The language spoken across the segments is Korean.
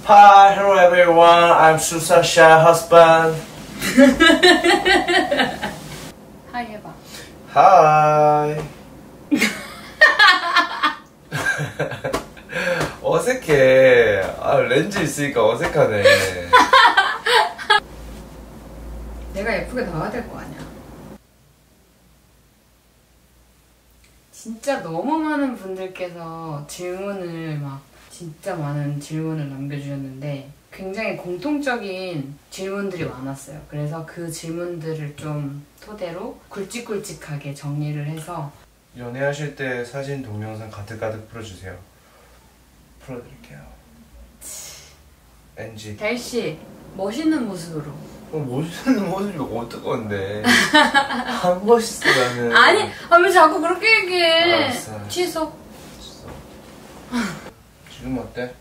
Hi, hello everyone. I'm Susasha husband. 하이 해봐. Hi. 어색해. 아, 렌즈 있으니까 어색하네. 내가 예쁘게 나와야 될 거 아니야. 진짜 너무 많은 분들께서 질문을 진짜 많은 질문을 남겨주셨는데 굉장히 공통적인 질문들이 많았어요. 그래서 그 질문들을 좀 토대로 굵직굵직하게 정리를 해서 연애하실 때 사진 동영상 가득가득 풀어주세요. 풀어드릴게요. NG. 달씨 멋있는 모습으로. 멋있는 모습이 어떡한데. 안 멋있어 나는. 아니 왜 자꾸 그렇게 얘기해. 알았어. 취소. 지금 어때?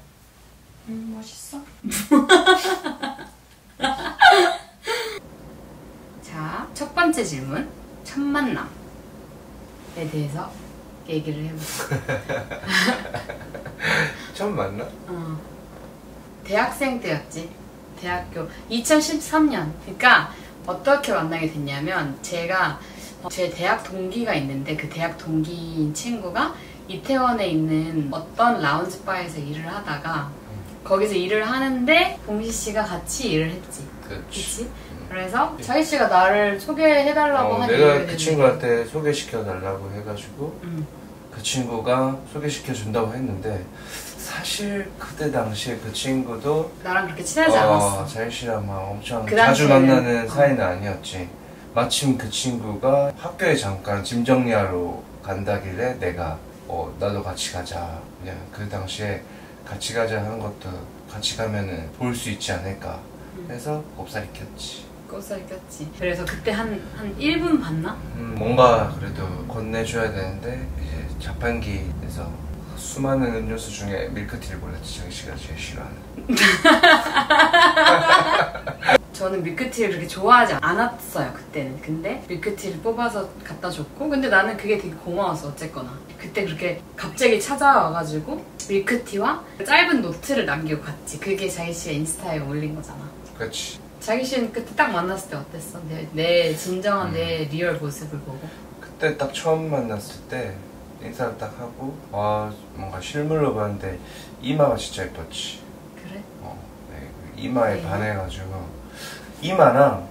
멋있어. 자, 첫 번째 질문. 첫 만남에 대해서 얘기를 해보자. 처음 만나? 대학생 때였지. 대학교 2013년. 그러니까 어떻게 만나게 됐냐면 제가 제 대학 동기가 있는데 그 대학 동기인 친구가 이태원에 있는 어떤 라운지 바에서 일을 하다가 거기서 일을 하는데 봉시 씨가 같이 일을 했지. 그치? 그래서 자기 씨가 나를 소개해달라고 한 내가 이유가 그 친구한테 소개시켜달라고 해가지고 그 친구가 소개시켜준다고 했는데 사실 그때 당시에 그 친구도 나랑 그렇게 친하지 않았어. 자기 씨랑 막 엄청 그 자주 당시에는, 만나는 사이는 아니었지. 마침 그 친구가 학교에 잠깐 짐 정리하러 간다길래 내가 나도 같이 가자. 그냥 그 당시에 같이 가자 하는 것도 같이 가면은 볼 수 있지 않을까 해서 곱살이 꼈지. 곱살이 꼈지. 그래서 그때 한 1분 봤나? 뭔가 그래도 건네줘야 되는데 이제 자판기에서 수많은 음료수 중에 밀크티를 골랐지. 자기 씨가 제일 싫어하는. 저는 밀크티를 그렇게 좋아하지 않았어요 그때는. 근데 밀크티를 뽑아서 갖다 줬고 근데 나는 그게 되게 고마웠어. 어쨌거나 그때 그렇게 갑자기 찾아와가지고 밀크티와 짧은 노트를 남기고 갔지. 그게 자기 씨가 인스타에 올린 거잖아. 그렇지. 자기 씨는 그때 딱 만났을 때 어땠어? 내 진정한 내 리얼 모습을 보고. 그때 딱 처음 만났을 때 인사를 딱 하고 뭔가 실물로 봤는데 이마가 진짜 예뻤지. 그래? 네, 이마에 반해가지고 이마랑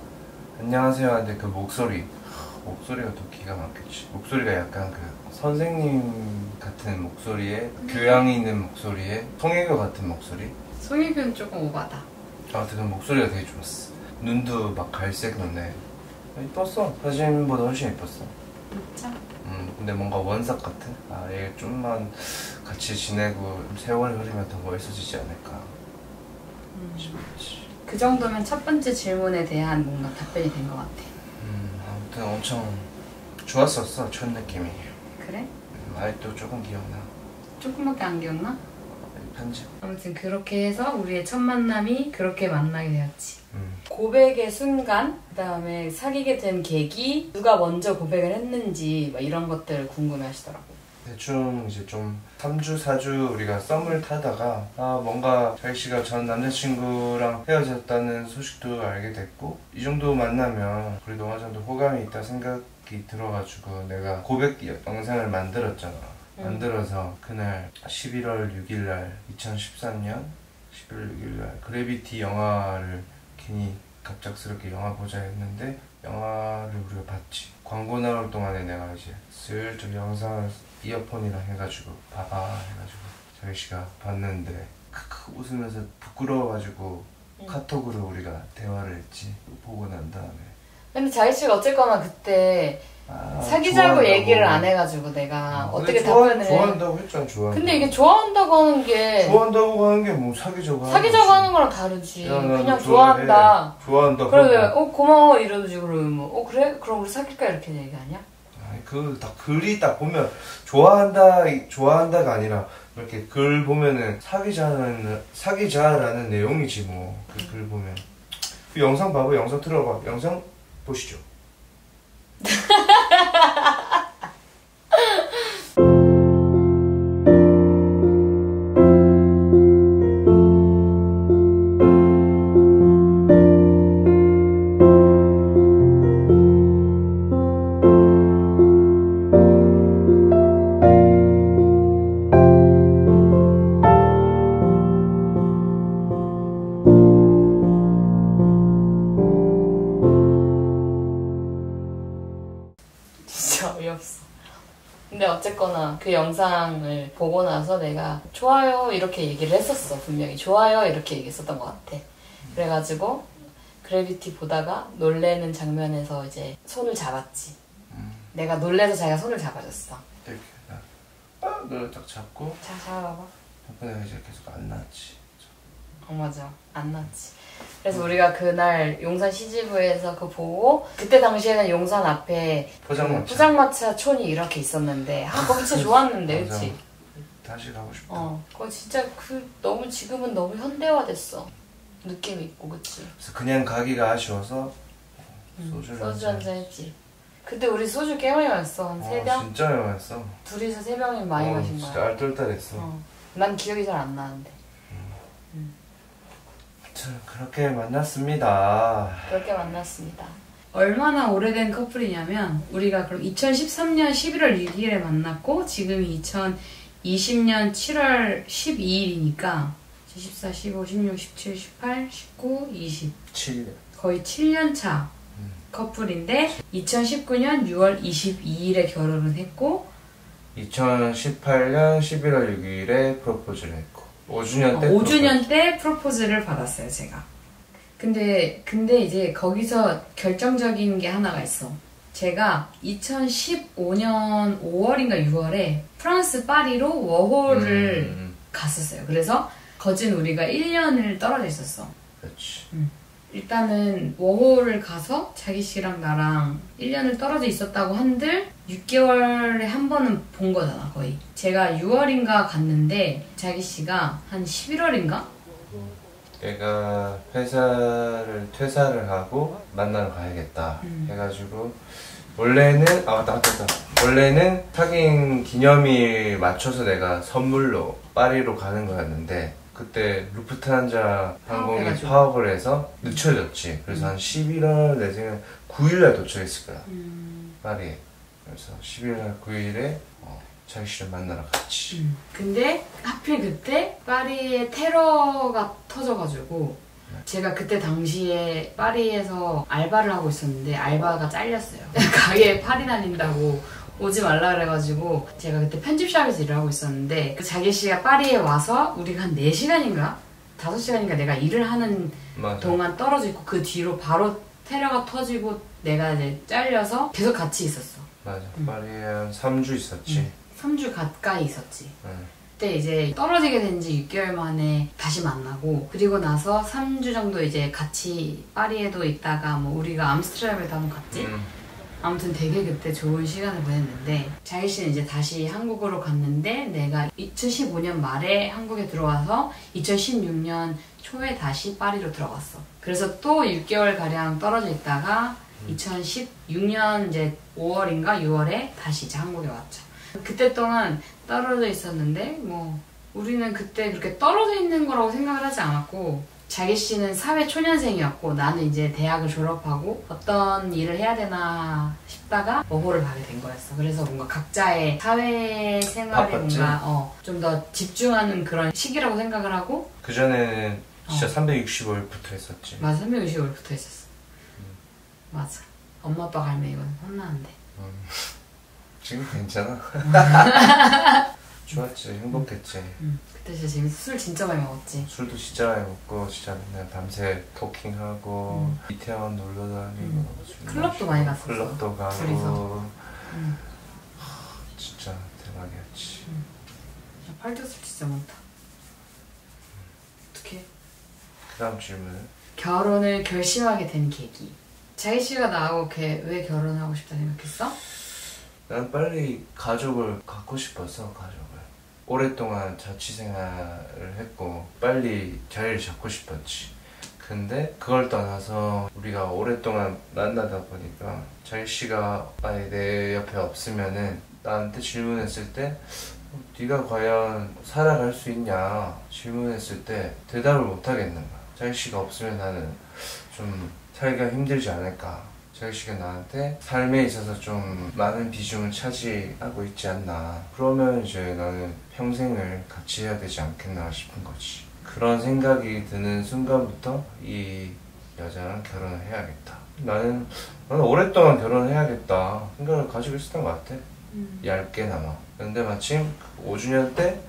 안녕하세요 하는데 그 목소리가 더 기가 막혔지. 목소리가 약간 그 선생님 같은 목소리에 교양 있는 목소리에 송혜교 같은 목소리. 송혜교는 조금 오바다. 아무튼 그 목소리가 되게 좋았어. 눈도 막 갈색 눈에 이뻤어. 사진보다 훨씬 이뻤어. 진짜? 근데 뭔가 원삭 같은? 얘 좀만 같이 지내고 세월이 흐르면 더 멋있어지지 않을까 싶었지. 그 정도면 첫 번째 질문에 대한 뭔가 답변이 된 것 같아. 아무튼 엄청 좋았었어. 첫 느낌이. 그래? 아직도 조금 기억나. 조금밖에 안 기억나? 편집. 아무튼 그렇게 해서 우리의 첫 만남이 그렇게 만나게 되었지. 고백의 순간, 그 다음에 사귀게 된 계기, 누가 먼저 고백을 했는지 막 이런 것들을 궁금해 하시더라고. 대충 이제 좀 3주, 4주 우리가 썸을 타다가 뭔가 자기 씨가 전 남자친구랑 헤어졌다는 소식도 알게 됐고 이 정도 만나면 그래도 어느 정도 호감이 있다 생각이 들어가지고 내가 고백 영상을 만들었잖아. 만들어서 그날 11월 6일날 2013년 11월 6일날 그래비티 영화를 괜히 갑작스럽게 영화 보자 했는데 영화를 우리가 봤지. 광고 나올 동안에 내가 이제 슬쩍 영상을 이어폰이랑 해가지고 봐봐 해가지고 자기 씨가 봤는데 크크 웃으면서 부끄러워가지고 카톡으로 우리가 대화를 했지. 보고 난 다음에. 근데 자기 씨가 어쨌거나 그때 사귀자고 얘기를 안 해가지고 내가 어떻게 답변을 좋아한다고 했잖아. 좋아한다고. 근데 이게 좋아한다고 하는 게 좋아한다고 하는 게 뭐 사귀자고 하는 거랑 다르지. 야, 그냥 좋아한다. 좋아한다. 그래 고마워 이러지. 그러면 뭐 그래? 그럼 우리 사귈까 이렇게 얘기하냐? 아니 다 글이 딱 보면 좋아한다가 아니라 이렇게 글 보면은 사귀자라는 내용이지 뭐. 그 글 보면 그 영상 봐봐. 영상 틀어봐. 영상 보시죠. 일이 없어. 근데 어쨌거나 그 영상을 보고 나서 내가 좋아요 이렇게 얘기를 했었어. 분명히 좋아요 이렇게 얘기했었던 것 같아. 그래가지고 그래비티 보다가 놀래는 장면에서 이제 손을 잡았지. 내가 놀래서 자기가 손을 잡아줬어. 이렇게 너를 딱 잡고 자, 잡아봐. 덕분에 이제 계속 안 나왔지. 맞아. 안 났지. 그래서 우리가 그날 용산 CGV에서 그거 보고 그때 당시에는 용산 앞에 포장마차 촌이 이렇게 있었는데 거기 진짜 좋았는데 그치? 다시 가고 싶다. 그거 진짜 너무 지금은 너무 현대화됐어. 느낌 있고 그치? 그래서 그냥 가기가 아쉬워서 소주 한잔 했지. 그때 우리 소주 꽤 많이 마셨어. 한 3병? 진짜 많이 마셨어. 둘이서 3병이 많이 마신 거야. 진짜 알뜰딸했어. 난 기억이 잘 안 나는데. 그렇게 만났습니다. 그렇게 만났습니다. 얼마나 오래된 커플이냐면 우리가 그럼 2013년 11월 6일에 만났고 지금이 2020년 7월 12일이니까 14, 15, 16, 17, 18, 19, 20 7년 거의 7년 차 커플인데 2019년 6월 22일에 결혼을 했고 2018년 11월 6일에 프로포즈를 했고 5주년 때 5주년 때 프로포즈를 받았어요 제가. 근데 이제 거기서 결정적인 게 하나가 있어. 제가 2015년 5월인가 6월에 프랑스 파리로 워홀을 갔었어요. 그래서 거진 우리가 1년을 떨어져 있었어. 그렇지. 일단은 워홀을 가서 자기 씨랑 나랑 1년을 떨어져 있었다고 한들 6개월에 한 번은 본 거잖아 거의. 제가 6월인가 갔는데 자기 씨가 한 11월인가? 내가 회사를 퇴사를 하고 만나러 가야겠다 해가지고 원래는 맞다 원래는 사귄 기념일 맞춰서 내가 선물로 파리로 가는 거였는데 그때 루프트한자 항공이 파업을 해서 늦춰졌지. 그래서 한 11월 내 생각에 9일날 도착했을 거야 파리에. 그래서 11월 9일에 자기 씨를 만나러 갔지. 근데 하필 그때 파리에 테러가 터져가지고 제가 그때 당시에 파리에서 알바를 하고 있었는데 알바가 잘렸어요. 가게에 팔이 날린다고 오지 말라 그래가지고 제가 그때 편집샵에서 일을 하고 있었는데 그 자기 씨가 파리에 와서 우리가 한 4시간인가? 5시간인가 내가 일을 하는 맞아. 동안 떨어져 있고 그 뒤로 바로 테러가 터지고 내가 이제 잘려서 계속 같이 있었어. 맞아. 파리에 한 3주 있었지. 3주 가까이 있었지. 그때 이제 떨어지게 된 지 6개월 만에 다시 만나고 그리고 나서 3주 정도 이제 같이 파리에도 있다가 뭐 우리가 암스테르담에도 한번 갔지. 아무튼 되게 그때 좋은 시간을 보냈는데 자기 씨는 이제 다시 한국으로 갔는데 내가 2015년 말에 한국에 들어와서 2016년 초에 다시 파리로 들어갔어. 그래서 또 6개월 가량 떨어져 있다가 2016년 이제 5월인가 6월에 다시 이제 한국에 왔죠. 그때 동안 떨어져 있었는데 뭐 우리는 그때 그렇게 떨어져 있는 거라고 생각을 하지 않았고 자기 씨는 사회 초년생이었고 나는 이제 대학을 졸업하고 어떤 일을 해야 되나 싶다가 워홀을 가게 된 거였어. 그래서 뭔가 각자의 사회 생활에 뭔가 좀 더 집중하는 그런 시기라고 생각을 하고 그전에는 진짜 365일부터 했었지. 맞아 365일부터 했었어. 맞아. 엄마 아빠 갈면 이건 혼나는데 지금 괜찮아. 좋았지. 행복했지. 그때 진짜 재밌어. 술 진짜 많이 먹었지. 술도 진짜 많이 먹고 진짜 맨날 밤새 토킹하고 이태원 놀러 다니고 클럽도 많이 갔었어. 클럽도 가고 둘이서. 진짜 대박이었지. 팔도술 진짜 많다. 어떡해? 그 다음 질문은? 결혼을 결심하게 된 계기. 자기 씨가 나하고 왜 결혼하고 싶다 생각했어? 난 빨리 가족을 갖고 싶어서 가족을 오랫동안 자취생활을 했고 빨리 자리를 잡고 싶었지. 근데 그걸 떠나서 우리가 오랫동안 만나다 보니까 자기 씨가 아예 내 옆에 없으면은 나한테 질문했을 때 네가 과연 살아갈 수 있냐 질문했을 때 대답을 못 하겠는 거야. 자기 씨가 없으면 나는 좀 살기가 힘들지 않을까. 자기 씨가 나한테 삶에 있어서 좀 많은 비중을 차지하고 있지 않나. 그러면 이제 나는 평생을 같이 해야 되지 않겠나 싶은 거지. 그런 생각이 드는 순간부터 이 여자랑 결혼을 해야겠다 나는 오랫동안 결혼해야겠다 생각을 가지고 있었던 것 같아. 얇게나마. 근데 마침 5주년 때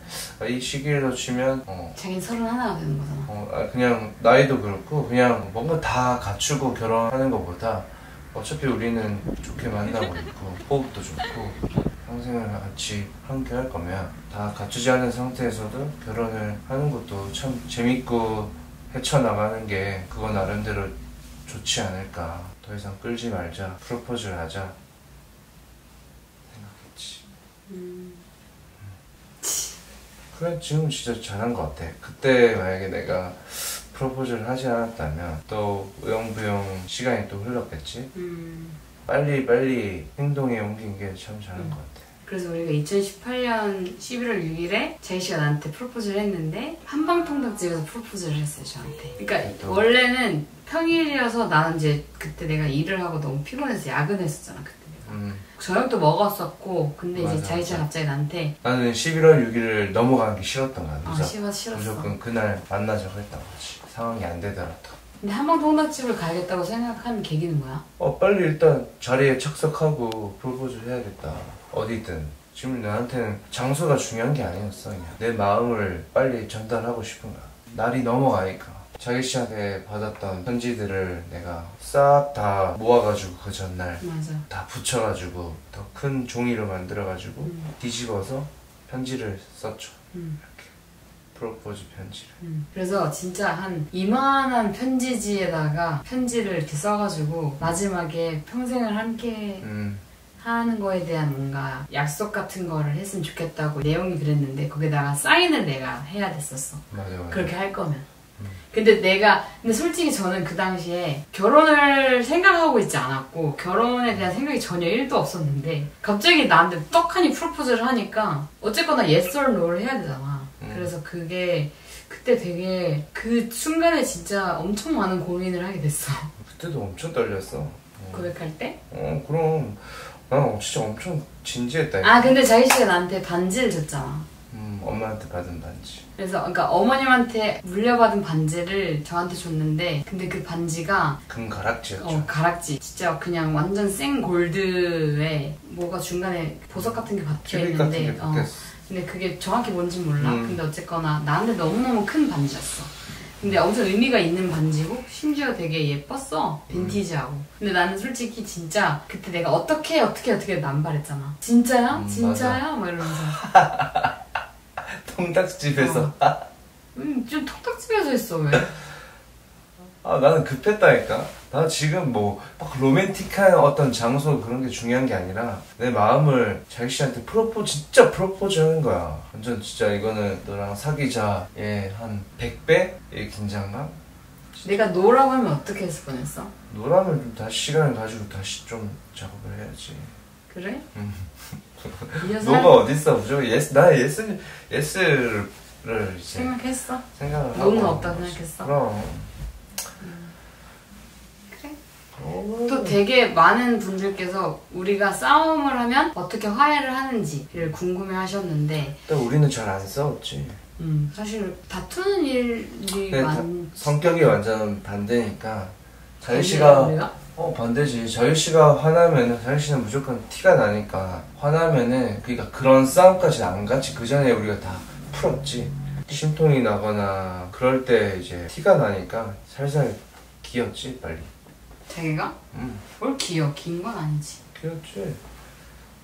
이 시기로 치면 자기는 31가 되는 거잖아. 그냥 나이도 그렇고 그냥 뭔가 다 갖추고 결혼하는 것보다 어차피 우리는 좋게 만나고 있고 호흡도 좋고 평생을 같이 함께 할 거면 다 갖추지 않은 상태에서도 결혼을 하는 것도 참 재밌고 헤쳐나가는 게 그거 나름대로 좋지 않을까. 더 이상 끌지 말자, 프로포즈를 하자 생각했지. 그래, 지금 진짜 잘한 것 같아. 그때 만약에 내가 프로포즈를 하지 않았다면 또 우영부영 시간이 또 흘렀겠지. 빨리 행동에 옮긴 게 참 잘한 것 같아. 그래서 우리가 2018년 11월 6일에 자기 씨가 나한테 프로포즈를 했는데 한방통닭집에서 프로포즈를 했어요, 저한테. 그러니까 원래는 평일이어서 나는 이제 그때 내가 일을 하고 너무 피곤해서 야근했었잖아, 그때 내가. 저녁도 먹었었고, 근데 맞아, 이제 자기 씨가 갑자기 나한테 나는 11월 6일을 넘어가기 싫었던 거야. 그래서 싫었어. 무조건 그날 만나자고 했던 거지. 상황이 안 되더라도. 근데 한방통닭집을 가야겠다고 생각한 계기는 뭐야? 빨리 일단 자리에 착석하고 프로포즈 해야겠다. 어디든. 지금 나한테는 장소가 중요한 게 아니었어. 그냥 내 마음을 빨리 전달하고 싶은 거야. 날이 넘어가니까 자기 씨한테 받았던 편지들을 내가 싹 다 모아가지고 그 전날 맞아. 다 붙여가지고 더 큰 종이로 만들어가지고 뒤집어서 편지를 썼죠. 이렇게 프로포즈 편지를. 그래서 진짜 한 이만한 편지지에다가 편지를 이렇게 써가지고 마지막에 평생을 함께 하는 거에 대한 뭔가 약속 같은 거를 했으면 좋겠다고 내용이 그랬는데 거기다가 사인을 내가 해야 됐었어. 맞아. 그렇게 할 거면. 근데 솔직히 저는 그 당시에 결혼을 생각하고 있지 않았고 결혼에 대한 생각이 전혀 1도 없었는데 갑자기 나한테 떡하니 프로포즈를 하니까 어쨌거나 yes or no를 해야 되잖아. 그래서 그게 그때 되게 그 순간에 진짜 엄청 많은 고민을 하게 됐어. 그때도 엄청 떨렸어. 고백할 때? 그럼 난 진짜 엄청 진지했다. 아 근데 자기 씨가 나한테 반지를 줬잖아. 엄마한테 받은 반지. 그래서 그러니까 어머님한테 물려받은 반지를 저한테 줬는데 근데 그 반지가 금 가락지였죠. 가락지. 진짜 그냥 완전 생 골드에 뭐가 중간에 보석 같은 게 박혀 큐빅 같은 게 있는데 박혔어. 근데 그게 정확히 뭔진 몰라. 근데 어쨌거나 나한테 너무너무 큰 반지였어. 근데 엄청 의미가 있는 반지고 심지어 되게 예뻤어. 빈티지하고. 근데 나는 솔직히 진짜 그때 내가 어떻게 남발했잖아. 진짜야? 진짜야? 막 이러면서. 통닭집에서. 좀 톡톡집에서 했어. 왜? 나는 급했다니까. 나 지금 막 로맨틱한 어떤 장소 그런 게 중요한 게 아니라 내 마음을 자기 씨한테 진짜 프로포즈 하는 거야. 완전 진짜 이거는 너랑 사귀자의 한 100배의 긴장감? 내가 노라고 하면 어떻게 했을 뻔했어? 노라면 좀 다시 시간을 가지고 다시 좀 작업을 해야지. 그래? 노가 어딨어. 무조건 예스를 이제 생각했어? 생각을 하고. 노는 없다고 생각했어? 그럼. 그래? 또 되게 많은 분들께서 우리가 싸움을 하면 어떻게 화해를 하는지를 궁금해 하셨는데 또 우리는 잘 안 싸웠지. 사실 다투는 일이 성격이 완전 반대니까 자유 씨가 반대지. 자유 씨가 화나면은 자유 씨는 무조건 티가 나니까 화나면은 그러니까 그런 싸움까지 안 가지. 그 전에 우리가 다 풀었지. 심통이 나거나 그럴 때 이제 티가 나니까 살살 기었지 빨리. 자기가? 뭘 기어? 긴 건 아니지. 기었지.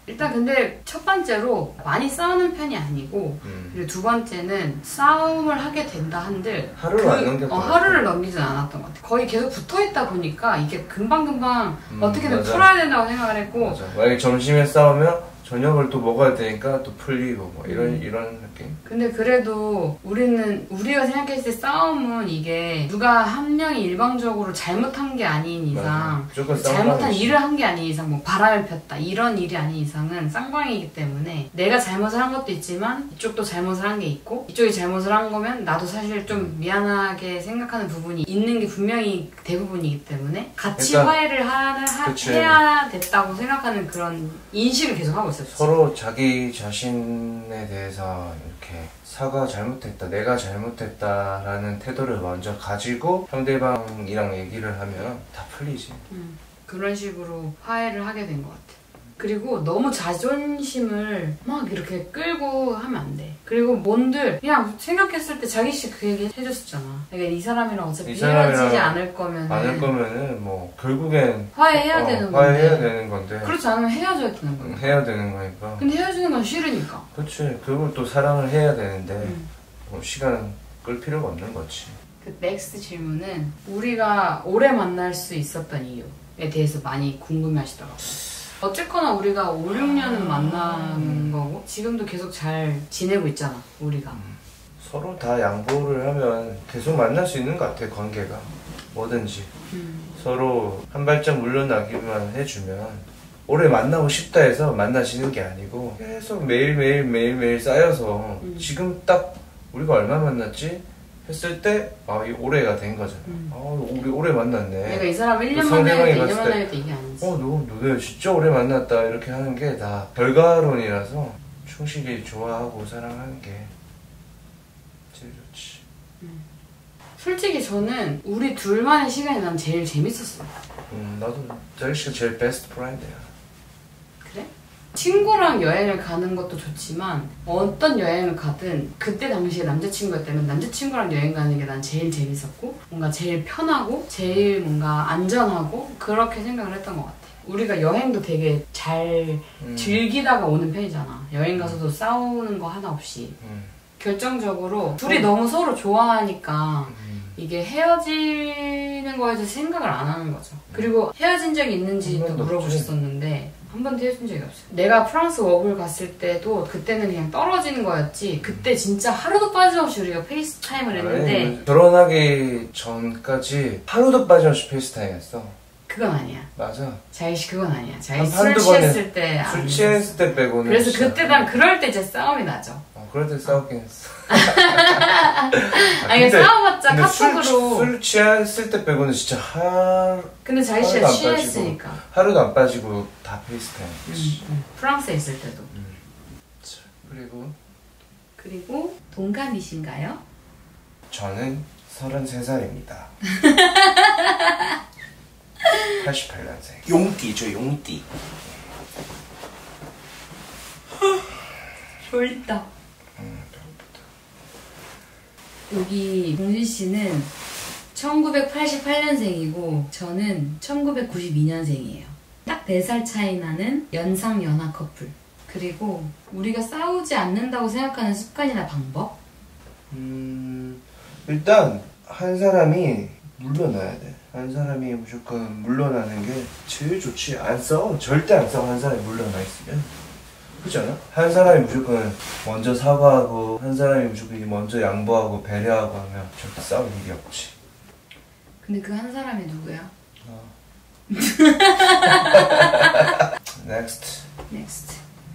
일단 근데 첫 번째로 많이 싸우는 편이 아니고 그리고 두 번째는 싸움을 하게 된다 한들 하루를 안 넘겼던 하루를 넘기진 않았던 것 같아. 거의 계속 붙어있다 보니까 이게 금방금방 어떻게든 맞아. 풀어야 된다고 생각을 했고 맞아. 만약에 점심에 싸우면 저녁을 또 먹어야 되니까 또 풀리고 이런 느낌. 근데 그래도 우리가 생각했을 때 싸움은 이게 누가 한 명이 일방적으로 잘못한 게 아닌 이상 잘못한 일을 한 게 아닌 이상 뭐 바람을 폈다 이런 일이 아닌 이상은 쌍방이기 때문에 내가 잘못을 한 것도 있지만 이쪽도 잘못을 한 게 있고 이쪽이 잘못을 한 거면 나도 사실 좀 미안하게 생각하는 부분이 있는 게 분명히 대부분이기 때문에 같이 화해를 해야 됐다고 생각하는 그런 인식을 계속 하고 있어. 있었지. 서로 자기 자신에 대해서 이렇게 사과 잘못했다, 내가 잘못했다라는 태도를 먼저 가지고 상대방이랑 얘기를 하면 다 풀리지. 그런 식으로 화해를 하게 된 것 같아. 그리고 너무 자존심을 막 이렇게 끌고 하면 안 돼. 그리고 뭔들 그냥 생각했을 때 자기씨 그 얘기 해줬었잖아. 그러니까 이 사람이랑 어차피 헤어지지 않을 거면은 뭐 결국엔 화해해야 되는 건데. 화해해야 되는 건데. 그렇지 않으면 헤어져야 되는 거야. 해야 되는 거니까. 근데 헤어지는 건 싫으니까. 그렇지. 그리고 또 사랑을 해야 되는데 뭐 시간 끌 필요가 없는 거지. 그 넥스트 질문은 우리가 오래 만날 수 있었던 이유에 대해서 많이 궁금해하시더라고요. 어쨌거나 우리가 5, 6년은 만난 거고 지금도 계속 잘 지내고 있잖아, 우리가. 서로 다 양보를 하면 계속 만날 수 있는 것 같아, 관계가. 뭐든지. 서로 한 발짝 물러나기만 해주면 오래 만나고 싶다 해서 만나시는 게 아니고 계속 매일매일 쌓여서 지금 딱 우리가 얼마 만났지? 했을 때 이 올해가 된 거잖아. 우리 오래 만났네. 내가 이 사람 1년 만나야 돼, 2년 만나야 돼, 이게 아니지. 너 진짜 오래 만났다 이렇게 하는 게 다 결과론이라서 충실히 좋아하고 사랑하는 게 제일 좋지. 솔직히 저는 우리 둘만의 시간이 난 제일 재밌었어요. 나도 자기씨가 제일 베스트 프렌드야. 그래? 친구랑 여행을 가는 것도 좋지만 어떤 여행을 가든 그때 당시에 남자친구였다면 남자친구랑 여행 가는 게 난 제일 재밌었고 뭔가 제일 편하고 제일 뭔가 안전하고 그렇게 생각을 했던 것 같아. 우리가 여행도 되게 잘 즐기다가 오는 편이잖아. 여행 가서도 싸우는 거 하나 없이. 결정적으로 둘이 너무 서로 좋아하니까 이게 헤어지는 거에 대해서 생각을 안 하는 거죠. 그리고 헤어진 적이 있는지도 물어보셨었는데 한 번도 헤어진 적이 없어요. 내가 프랑스 워홀 갔을 때도 그때는 그냥 떨어지는 거였지 그때 진짜 하루도 빠짐없이 우리가 페이스타임을 했는데 결혼하기 전까지 하루도 빠짐없이 페이스타임 했어. 그건 아니야. 맞아. 자이씨 그건 아니야. 자이씨 한두 술 취했을 때 술 취했을 때 빼고는 그래서 그때 난 그럴 때 이제 싸움이 나죠. 그럴 때 싸우긴 했어. 아니 싸워봤자 카톡으로. 술 취했을 때 빼고는 진짜 근데 자이씨가 취했으니까. 하루도 안 빠지고 다 페이스타임. 프랑스에 있을 때도. 그리고 동갑이신가요? 저는 33살입니다. 88년생. 용띠죠, 용띠. 졸다. 여기 동진 씨는 1988년생이고 저는 1992년생이에요. 딱 4살 차이 나는 연상 연하 커플. 그리고 우리가 싸우지 않는다고 생각하는 습관이나 방법? 일단 한 사람이 물러나야 돼. 한 사람이 무조건 물러나는 게 제일 좋지. 안 싸워. 절대 안 싸워. 한 사람이 물러나 있으면. 그렇지 않아? 한 사람이 무조건 먼저 사과하고 한 사람이 무조건 먼저 양보하고 배려하고 하면 절대 싸울 일이 없지. 근데 그 한 사람이 누구야? Next.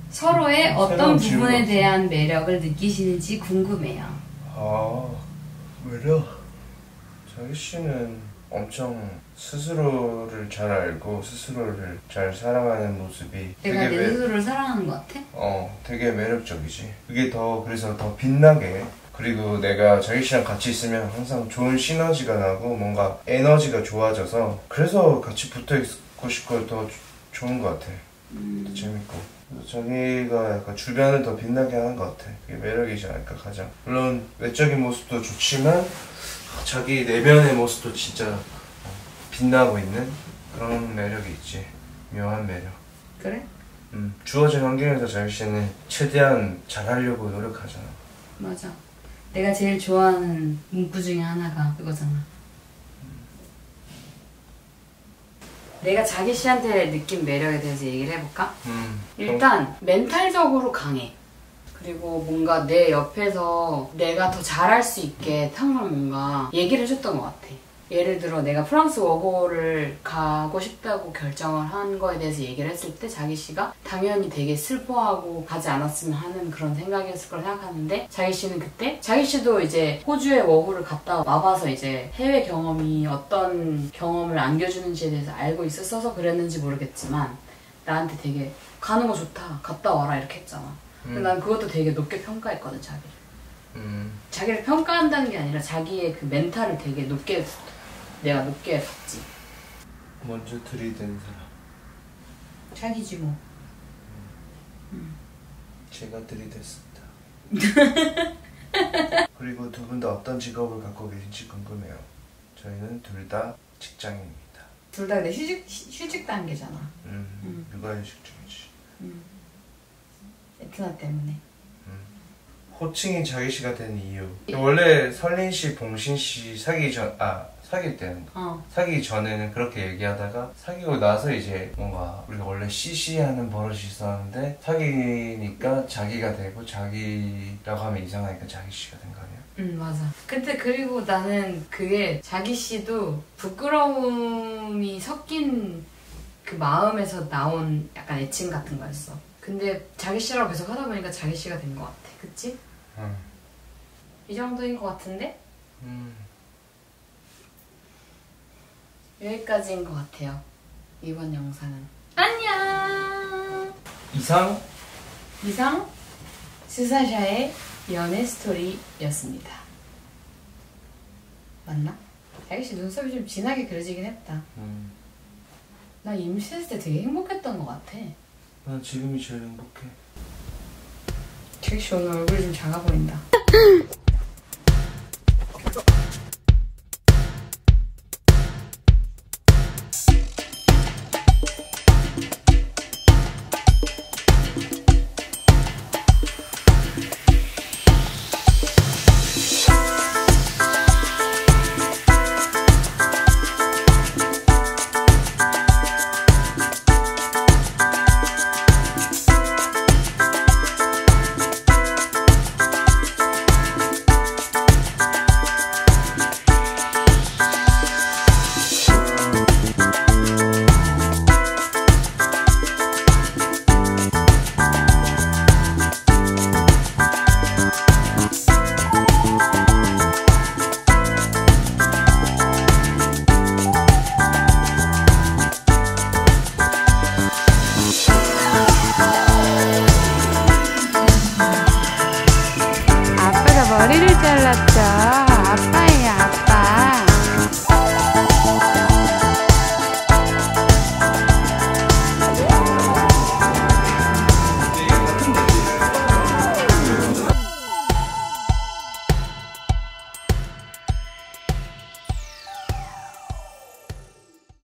서로의 어떤 부분에 대한 매력을 느끼시는지 궁금해요. 매력? 자기 씨는 엄청 스스로를 잘 알고 스스로를 잘 사랑하는 모습이 내가 내 스스로를 사랑하는 것 같아? 되게 매력적이지. 그게 그래서 더 빛나게. 그리고 내가 자기 씨랑 같이 있으면 항상 좋은 시너지가 나고 뭔가 에너지가 좋아져서 그래서 같이 붙어 있고 싶고 더 좋은 것 같아. 더 재밌고. 그래서 자기가 약간 주변을 더 빛나게 하는 것 같아. 그게 매력이지 않을까 가장. 물론 외적인 모습도 좋지만 자기 내면의 모습도 진짜 빛나고 있는 그런 매력이 있지. 묘한 매력. 그래? 주어진 환경에서 자기 씨는 최대한 잘하려고 노력하잖아. 맞아. 내가 제일 좋아하는 문구 중에 하나가 그거잖아. 내가 자기 씨한테 느낀 매력에 대해서 얘기를 해볼까? 일단 멘탈적으로 강해. 그리고 뭔가 내 옆에서 내가 더 잘할 수 있게 항상 뭔가 얘기를 해줬던 것 같아. 예를 들어 내가 프랑스 워홀을 가고 싶다고 결정을 한 거에 대해서 얘기를 했을 때 자기 씨가 당연히 되게 슬퍼하고 가지 않았으면 하는 그런 생각이었을 거라 생각하는데 자기 씨는 그때 자기 씨도 이제 호주에 워홀을 갔다 와봐서 이제 해외 경험이 어떤 경험을 안겨주는지에 대해서 알고 있었어서 그랬는지 모르겠지만 나한테 되게 가는 거 좋다, 갔다 와라 이렇게 했잖아. 근데 난 그것도 되게 높게 평가했거든, 자기를. 자기를 평가한다는 게 아니라 자기의 그 멘탈을 되게 높게, 내가 높게 봤지. 먼저 들이댄 사람. 자기지 뭐. 제가 들이댔습니다. 그리고 두 분 다 어떤 직업을 갖고 계신지 궁금해요. 저희는 둘 다 직장인입니다. 둘 다 근데 휴직 단계잖아. 육아휴직 중이지. 에트나 때문에. 호칭이 자기씨가 된 이유. 원래 설린씨, 봉신씨 사귈 때는 사귀기 전에는 그렇게 얘기하다가 사귀고 나서 이제 뭔가 우리가 원래 CC하는 버릇이 있었는데 사귀니까 자기가 되고 자기라고 하면 이상하니까 자기씨가 된 거 아니야? 맞아. 근데 그리고 나는 그게 자기씨도 부끄러움이 섞인 그 마음에서 나온 약간 애칭 같은 거였어. 근데 자기씨라고 계속 하다 보니까 자기씨가 된 것 같아. 그치? 이 정도인 것 같은데? 여기까지인 것 같아요. 이번 영상은. 안녕! 이상 수사샤의 연애 스토리였습니다. 맞나? 자기씨 눈썹이 좀 진하게 그려지긴 했다. 나 임신했을 때 되게 행복했던 것 같아. 난 지금이 제일 행복해. 자기씨 오늘 얼굴이 좀 작아 보인다. 머리를 잘랐죠.